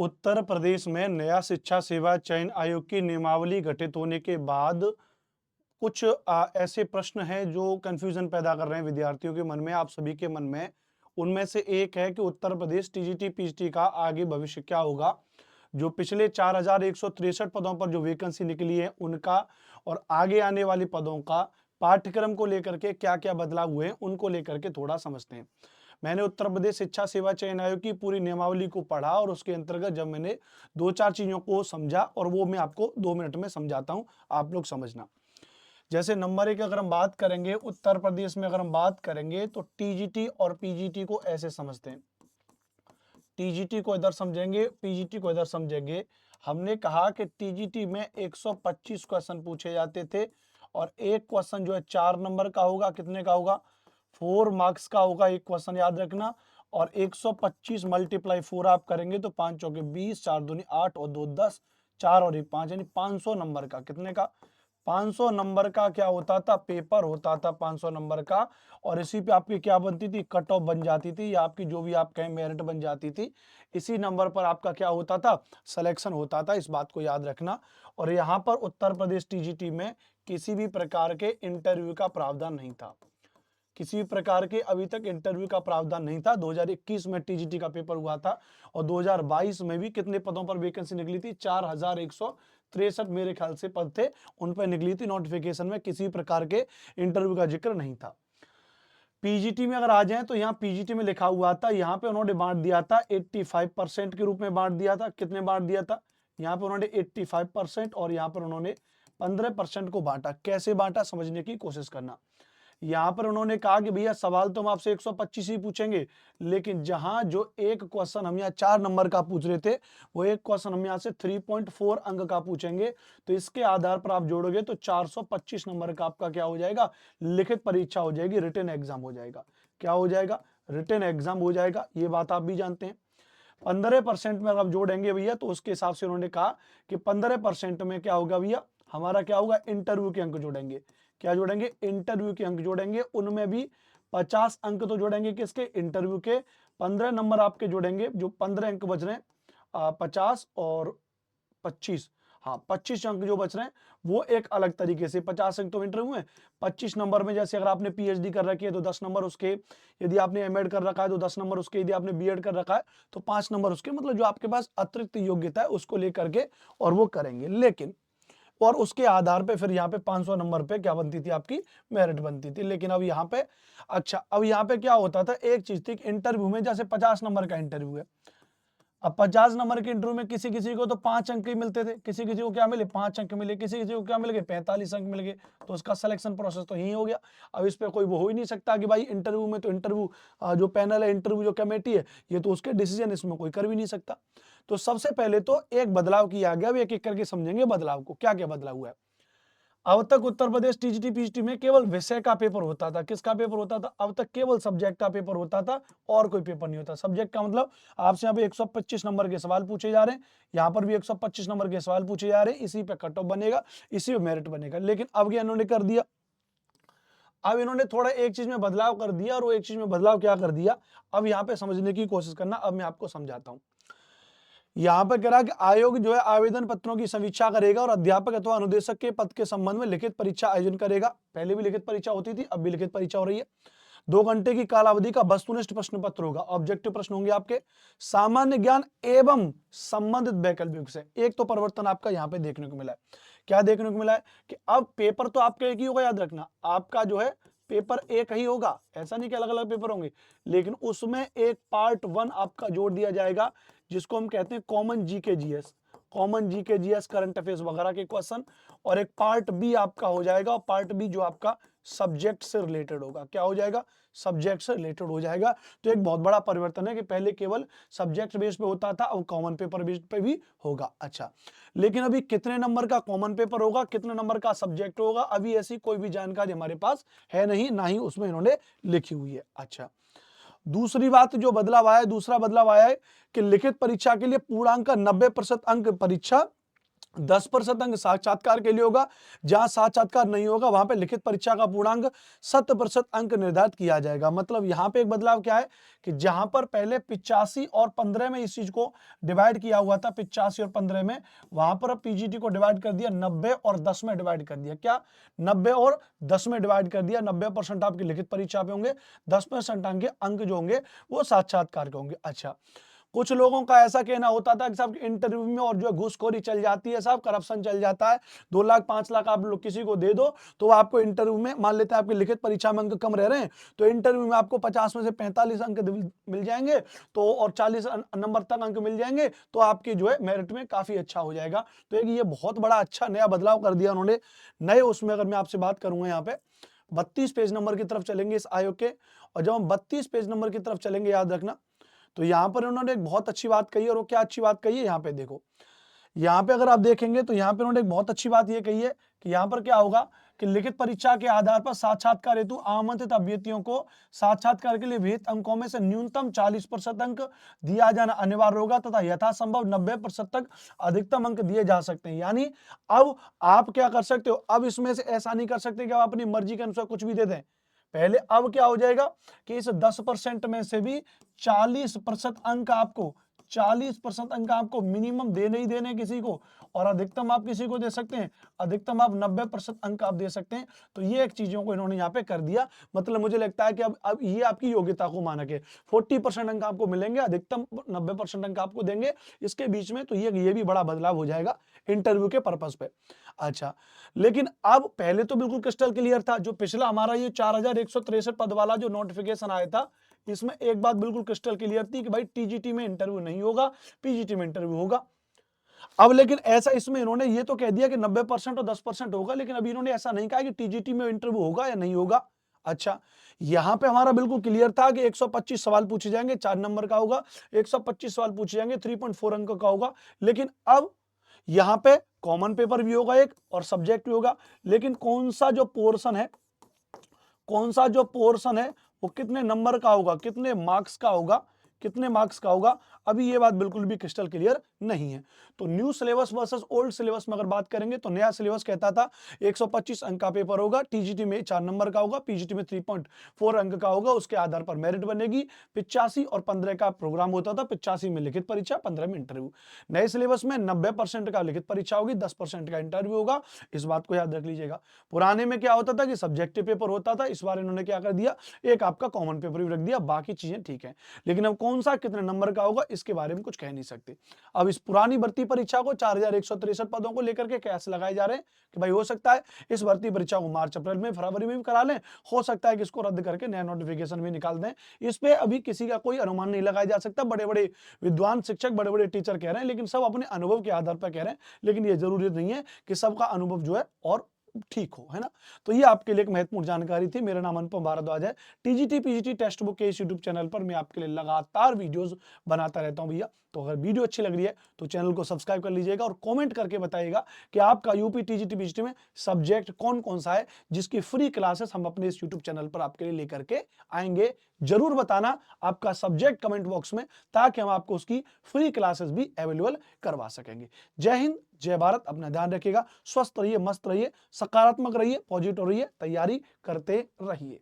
उत्तर प्रदेश में नया शिक्षा सेवा चयन आयोग की नियमावली घटित होने के बाद कुछ ऐसे प्रश्न हैं जो कंफ्यूजन पैदा कर रहे हैं विद्यार्थियों के मन में, आप सभी के मन में। उनमें से एक है कि उत्तर प्रदेश टीजीटी पीजीटी का आगे भविष्य क्या होगा। जो पिछले 4163 पदों पर जो वैकेंसी निकली है उनका और आगे आने वाले पदों का पाठ्यक्रम को लेकर के क्या क्या बदलाव हुए हैं उनको लेकर के थोड़ा समझते हैं। मैंने उत्तर प्रदेश शिक्षा सेवा चयन आयोग की पूरी नियमावली को पढ़ा और उसके अंतर्गत जब मैंने दो चार चीजों को समझा और वो मैं आपको 2 मिनट में समझाता हूं, आप लोग समझना। जैसे नंबर एक अगर हम बात करेंगे उत्तर प्रदेश में, अगर हम बात करेंगे तो टीजीटी और पीजीटी को ऐसे समझते हैं। टीजीटी को इधर समझेंगे, पीजीटी को इधर समझेंगे। हमने कहा कि टीजीटी में 125 क्वेश्चन पूछे जाते थे और एक क्वेश्चन जो है 4 नंबर का होगा। कितने का होगा? 4 मार्क्स का होगा एक क्वेश्चन, याद रखना। और 125 मल्टीप्लाई 4 आप करेंगे तो 5 चौके 20, 4 दूनी 8 और 2 10, 4 और 1 5, यानी 500 नंबर का। कितने का? 500 नंबर का क्या होता था? पेपर होता था 500 नंबर का। और इसी पे आपकी क्या बनती थी? कट ऑफ बन जाती थी, या आपकी जो भी आप कहें मेरिट बन जाती थी। इसी नंबर पर आपका क्या होता था? सिलेक्शन होता था, इस बात को याद रखना। और यहाँ पर उत्तर प्रदेश टीजीटी में किसी भी प्रकार के इंटरव्यू का प्रावधान नहीं था। किसी भी प्रकार के अभी तक इंटरव्यू का प्रावधान नहीं था। 2021 में टीजीटी का पेपर हुआ था और 2022 में भी कितने पदों पर वैकेंसी निकली थी? 4163 मेरे ख्याल से पद थे, उन पर निकली थी। नोटिफिकेशन में किसी प्रकार के इंटरव्यू का जिक्र नहीं था। पीजीटी में अगर आ जाए तो यहाँ पीजीटी में लिखा हुआ था, यहाँ पे उन्होंने बांट दिया था 85% के रूप में बांट दिया था। कितने बांट दिया था? यहाँ पे उन्होंने 85% और यहाँ पर उन्होंने 15% को बांटा। कैसे बांटा समझने की कोशिश करना। यहाँ पर उन्होंने कहा कि भैया सवाल तो हम आपसे 125 ही पूछेंगे, लेकिन जहां जो एक क्वेश्चन हम यहाँ 4 नंबर का पूछ रहे थे, वो एक क्वेश्चन हम यहाँ से 3.4 अंक का पूछेंगे। तो इसके आधार पर आप जोड़ोगे तो 425 नंबर का आपका क्या हो जाएगा? लिखित परीक्षा हो जाएगी, रिटन एग्जाम हो जाएगा। क्या हो जाएगा? रिटन एग्जाम हो जाएगा। ये बात आप भी जानते हैं। 15% में अगर आप जोड़ेंगे भैया तो उसके हिसाब से उन्होंने कहा कि 15% में क्या होगा भैया? हमारा क्या होगा? इंटरव्यू के अंक जोड़ेंगे। क्या जोड़ेंगे? इंटरव्यू के अंक जोड़ेंगे। उनमें भी 50 अंक तो जोड़ेंगे किसके? इंटरव्यू के। 15 नंबर आपके जोड़ेंगे, जो 15 अंक बच रहे हैं 50 और 25, हाँ 25 अंक जो बच रहे हैं वो एक अलग तरीके से। 50 अंक तो इंटरव्यू है। 25 नंबर में जैसे अगर आपने पीएचडी कर रखी है तो 10 नंबर उसके, यदि आपने एमएड कर रखा है तो 10 नंबर उसके, यदि आपने बीएड कर रखा है तो 5 नंबर उसके। मतलब जो आपके पास अतिरिक्त योग्यता है उसको लेकर के और वो करेंगे। लेकिन और उसके आधार पे फिर यहाँ पे 500 नंबर पे क्या बनती थी? आपकी मेरिट बनती थी। लेकिन अब यहाँ पे, अच्छा अब यहाँ पे क्या होता था? एक चीज थी, इंटरव्यू में जैसे 50 नंबर का इंटरव्यू है, अब 50 नंबर के इंटरव्यू में किसी किसी को तो 5 अंक ही मिलते थे, किसी किसी को क्या मिले? 5 अंक मिले, किसी किसी को क्या मिल गए? 45 अंक मिल गए। तो उसका सिलेक्शन प्रोसेस तो यही हो गया। अब इस पे कोई वो हो ही नहीं सकता कि भाई इंटरव्यू में तो इंटरव्यू जो पैनल है, इंटरव्यू जो कमेटी है, ये तो उसके डिसीजन, इसमें कोई कर भी नहीं सकता। तो सबसे पहले तो एक बदलाव किया गया। अब एक एक करके समझेंगे बदलाव को, क्या क्या बदलाव हुआ है। अब तक उत्तर प्रदेश टीजीटी पीजीटी में केवल विषय का पेपर होता था। किसका पेपर होता था? अब तक केवल सब्जेक्ट का पेपर होता था और कोई पेपर नहीं होता। सब्जेक्ट का मतलब आपसे यहाँ पे 125 नंबर के सवाल पूछे जा रहे हैं, यहाँ पर भी 125 नंबर के सवाल पूछे जा रहे हैं। इसी पे कट ऑफ बनेगा, इसी पे मेरिट बनेगा। लेकिन अब क्या इन्होंने कर दिया? अब इन्होंने थोड़ा एक चीज में बदलाव कर दिया, और वो एक चीज में बदलाव क्या कर दिया, अब यहाँ पे समझने की कोशिश करना। अब मैं आपको समझाता हूँ। यहाँ पर कह रहा है कि आयोग जो है आवेदन पत्रों की समीक्षा करेगा और अध्यापक अथवा अनुदेशक के पद के संबंध में लिखित परीक्षा आयोजन करेगा। पहले भी लिखित परीक्षा होती थी, अब भी लिखित परीक्षा हो रही है। 2 घंटे की कालावधि का वस्तुनिष्ठ प्रश्न पत्र होगा। ऑब्जेक्टिव प्रश्न होंगे आपके। सामान्य ज्ञान एवं संबंधित वैकल्पिक से एक तो परिवर्तन आपका यहाँ पे देखने को मिला है। क्या देखने को मिला है? कि अब पेपर तो आपका एक ही होगा, याद रखना। आपका जो है पेपर एक ही होगा, ऐसा नहीं कि अलग अलग पेपर होंगे। लेकिन उसमें एक पार्ट 1 आपका जोड़ दिया जाएगा, जिसको हम कहते हैं common GK GS. Common GK GS, current affairs वगैरह के क्वेश्चन। और एक पार्ट बी आपका हो जाएगा, और पार्ट बी जो आपका सब्जेक्ट से रिलेटेड होगा। क्या हो जाएगा? सब्जेक्ट से रिलेटेड हो जाएगा। तो एक बहुत बड़ा परिवर्तन है कि पहले केवल सब्जेक्ट बेस पे होता था, अब कॉमन पेपर बेस पे भी होगा। अच्छा, लेकिन अभी कितने नंबर का कॉमन पेपर होगा, कितने नंबर का सब्जेक्ट होगा, अभी ऐसी कोई भी जानकारी हमारे पास है नहीं, ना ही उसमें इन्होंने लिखी हुई है। अच्छा, दूसरी बात जो बदलाव आया है, दूसरा बदलाव आया है कि लिखित परीक्षा के लिए पूर्णांक का 90% अंक परीक्षा 10% अंक साक्षात्कार के लिए होगा। जहां साक्षात्कार नहीं होगा वहां पे लिखित परीक्षा का पूर्णांक 7% अंक निर्धारित किया जाएगा। मतलब यहां पे एक बदलाव क्या है कि जहां पर पहले 85 और 15 में इस चीज को डिवाइड किया हुआ था, 85 और 15 में, वहां पर अब पीजीटी को डिवाइड कर दिया 90 और 10 में डिवाइड कर दिया। क्या 90 और 10 में डिवाइड कर दिया। 90% आपकी लिखित परीक्षा पे होंगे, 10% अंक जो होंगे वो साक्षात्कार के होंगे। अच्छा, कुछ लोगों का ऐसा कहना होता था कि साहब इंटरव्यू में और जो है घूसखोरी चल जाती है, साहब करप्शन चल जाता है, 2 लाख 5 लाख आप लोग किसी को दे दो तो आपको इंटरव्यू में, मान लेते हैं आपकी लिखित परीक्षा में अंक कम रह रहे हैं तो इंटरव्यू में आपको 50 में से 45 अंक मिल जाएंगे, तो और 40 नंबर तक अंक मिल जाएंगे तो आपकी जो है मेरिट में काफी अच्छा हो जाएगा। तो एक ये बहुत बड़ा अच्छा नया बदलाव कर दिया उन्होंने। नए उसमें अगर मैं आपसे बात करूंगा यहाँ पे 32 पेज नंबर की तरफ चलेंगे इस आयोग के, और जब हम 32 पेज नंबर की तरफ चलेंगे, याद रखना, तो यहां पर उन्होंने एक बहुत अच्छी बात कही है। और वो क्या अच्छी बात कही है, यहाँ पे देखो, यहाँ पे अगर आप देखेंगे तो यहाँ पे उन्होंने एक बहुत अच्छी बात ये कही है कि यहाँ पर क्या होगा कि लिखित परीक्षा के आधार पर साक्षात्कार हेतु आमंत्रित अभ्यर्थियों को साक्षात्कार के लिए विहित अंकों में से न्यूनतम 40% अंक दिया जाना अनिवार्य होगा तथा यथासंभव 90% तक अधिकतम अंक दिए जा सकते हैं। यानी अब आप क्या कर सकते हो, अब इसमें से ऐसा नहीं कर सकते कि आप अपनी मर्जी के अनुसार कुछ भी दे दें। पहले अब क्या हो जाएगा कि इस 10% में से भी 40% अंक आपको मिनिमम देने ही देने किसी को, और अधिकतम आप किसी को दे सकते हैं, अधिकतम आप 90% अंक आप दे सकते हैं। तो ये एक चीजों को इन्होंने यहाँ पे कर दिया। मतलब मुझे लगता है कि अब ये आपकी योग्यता को मानक है। 40% अंक आपको मिलेंगे, अधिकतम 90% अंक आपको देंगे इसके बीच में। तो ये भी बड़ा बदलाव हो जाएगा इंटरव्यू के पर्पस पे। अच्छा, लेकिन अब पहले तो बिल्कुल क्रिस्टल क्लियर था। जो पिछला हमारा ये 4163 पद वाला जो नोटिफिकेशन आया था, इसमें एक बात बिल्कुल क्रिस्टल क्लियर थी कि भाई टीजीटी में इंटरव्यू नहीं होगा, पीजीटी में इंटरव्यू होगा। अब लेकिन ऐसा इसमें इन्होंने ये तो कह दिया कि 90% और 10% होगा, लेकिन अभी इन्होंने ऐसा नहीं कहा कि टीजीटी में इंटरव्यू होगा या नहीं होगा। अच्छा, यहां पे हमारा बिल्कुल क्लियर था कि 125 सवाल पूछे जाएंगे, 4 नंबर का होगा, 125 सवाल पूछे जाएंगे, 3.4 अंक का होगा। लेकिन अब यहां पे कॉमन पेपर भी होगा एक और सब्जेक्ट भी होगा। लेकिन कौन सा जो पोर्शन है वो कितने नंबर का होगा, कितने मार्क्स का होगा, कितने मार्क्स का होगा, अभी ये बात बिल्कुल भी क्रिस्टल क्लियर नहीं है। तो new syllabus versus old syllabus में अगर बात करेंगे तो नया सिलेबस कहता था 125 अंक का पेपर होगा, टीजीटी में 4 नंबर का होगा, पीजीटी में 3.4 अंक का होगा, उसके आधार पर मेरिट बनेगी। 85 और 15 का प्रोग्राम होता था, 85 में लिखित परीक्षा, 15 में इंटरव्यू। नए सिलेबस में 90% का लिखित परीक्षा होगी, 10% का इंटरव्यू होगा, इस बात को याद रख लीजिएगा। पुराने में क्या होता था कि सब्जेक्टिव पेपर होता था, इस बार इन्होंने क्या कर दिया, एक आपका कॉमन पेपर भी रख दिया, बाकी चीजें ठीक है। लेकिन अब कौन सा कितने नंबर का होगा इसके बारे में कुछ कह नहीं सकते। अब इस पुरानी भर्ती परीक्षा को 4163 पदों को लेकर के कैसे लगाए जा रहे हैं कि भाई हो सकता है इस भर्ती परीक्षा को मार्च अप्रैल में, फरवरी में भी करा लें, हो सकता है कि इसको रद्द करके नया नोटिफिकेशन भी निकाल दें। इस पे अभी किसी का कोई अनुमान नहीं लगाया जा सकता। बड़े बड़े विद्वान शिक्षक, बड़े बड़े टीचर कह रहे हैं, लेकिन सब अपने अनुभव के आधार पर कह रहे हैं। लेकिन ये जरूरी नहीं है कि सबका अनुभव जो है और ठीक हो, है ना। तो ये आपके लिए एक महत्वपूर्ण जानकारी थी। मेरा नाम अनुपम भारद्वाज है। टीजीटी पीजीटी टेक्स्ट बुक के इस यूट्यूब चैनल पर मैं आपके लिए लगातार वीडियोस बनाता रहता हूं भैया। तो अगर वीडियो अच्छी लग रही है तो चैनल को सब्सक्राइब कर लीजिएगा और कमेंट करके बताइएगा कि आपका यूपी टीजीटी पीजीटी में सब्जेक्ट कौन कौन सा है जिसकी फ्री क्लासेस हम अपने इस यूट्यूब चैनल पर आपके लिए लेकर के आएंगे। जरूर बताना आपका सब्जेक्ट कमेंट बॉक्स में, ताकि हम आपको उसकी फ्री क्लासेस भी अवेलेबल करवा सकेंगे। जय हिंद, जय भारत। अपना ध्यान रखिएगा, स्वस्थ रहिए, मस्त रहिए, सकारात्मक रहिए, पॉजिटिव रहिए, तैयारी करते रहिए।